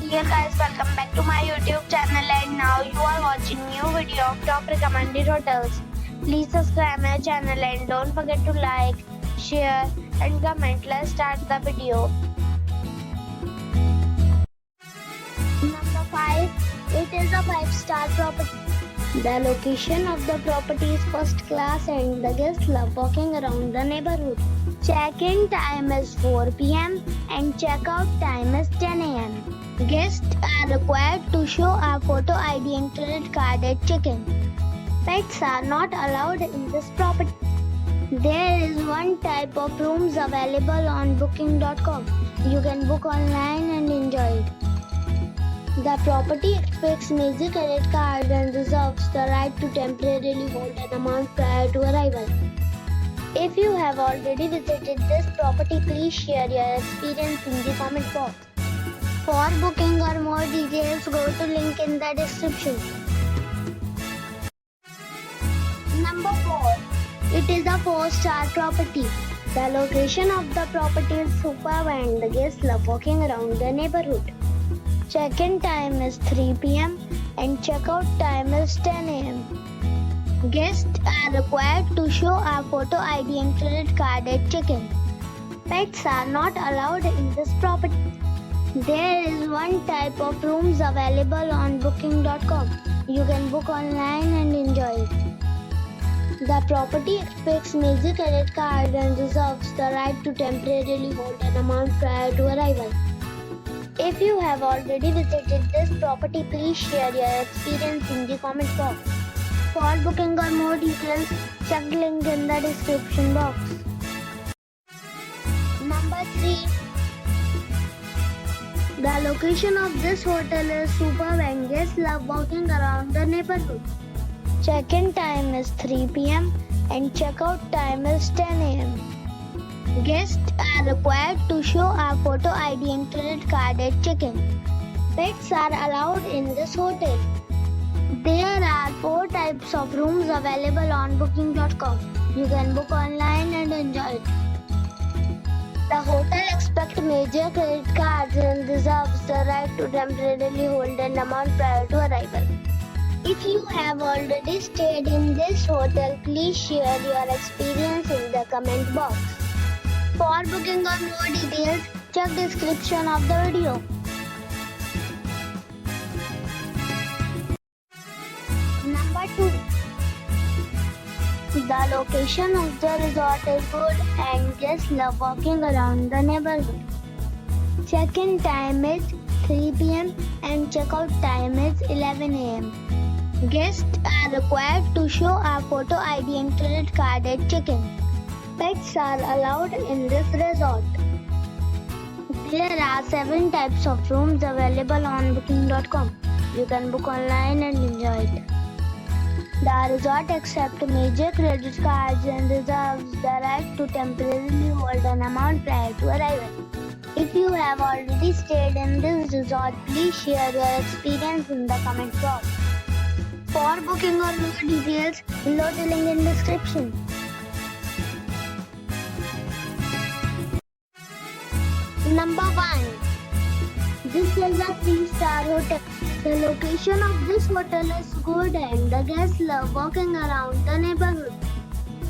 Dear guys, welcome back to my YouTube channel, and now you are watching new video of top recommended hotels. Please subscribe my channel and don't forget to like, share and comment. Let's start the video. Number 5. It is a 5-star property. The location of the property is first class and the guests love walking around the neighborhood. Check-in time is 4 p.m. and check-out time is 10 a.m. Guests are required to show a photo ID and credit card at check-in. Pets are not allowed in this property. There is one type of rooms available on booking.com. You can book online and enjoy it. The property expects major credit cards and reserves the right to temporarily hold an amount prior to arrival. If you have already visited this property, please share your experience in the comment box. For booking or more details, go to link in the description. Number 4. It is a 4-star property. The location of the property is superb and the guests love walking around the neighborhood. Check-in time is 3 p.m. and check-out time is 10 a.m. Guests are required to show a photo ID and credit card at check-in. Pets are not allowed in this property. There is one type of rooms available on booking.com. You can book online and enjoy it. The property expects major credit cards and reserves the right to temporarily hold an amount prior to arrival. If you have already visited this property, please share your experience in the comment box. For booking or more details, check link in the description box. Number 3. The location of this hotel is superb and guests love walking around the neighborhood. Check-in time is 3 p.m. and check-out time is 10 a.m. Guests are required to show a photo ID and credit card at check-in. Pets are allowed in this hotel. There are 4 types of rooms available on booking.com. You can book online and enjoy it. The hotel expects major credit cards and reserves the right to temporarily hold an amount prior to arrival. If you have already stayed in this hotel, please share your experience in the comment box. For booking or more details, check description of the video. Number 2. The location of the resort is good and guests love walking around the neighborhood. Check-in time is 3 p.m. and check-out time is 11 a.m. Guests are required to show a photo ID and credit card at check-in. Pets are allowed in this resort. There are 7 types of rooms available on booking.com. You can book online and enjoy it. The resort accepts major credit cards and reserves the right to temporarily hold an amount prior to arrival. If you have already stayed in this resort, please share your experience in the comment box. For booking or more details, below the link in description. Number 1. This is a 3-star hotel. The location of this hotel is good and the guests love walking around the neighborhood.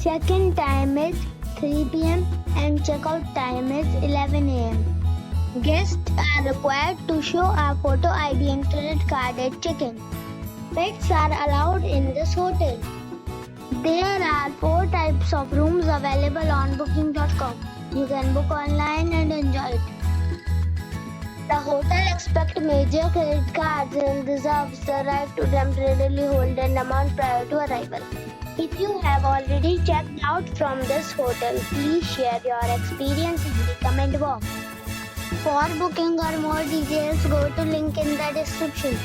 Check-in time is 3 p.m. and check-out time is 11 a.m. Guests are required to show a photo ID and credit card at check-in. Pets are allowed in this hotel. There are 4 types of rooms available on booking.com. You can book online and enjoy it. The hotel expects major credit cards and reserves the right to temporarily hold an amount prior to arrival. If you have already checked out from this hotel, please share your experience in the comment box. For booking or more details, go to link in the description.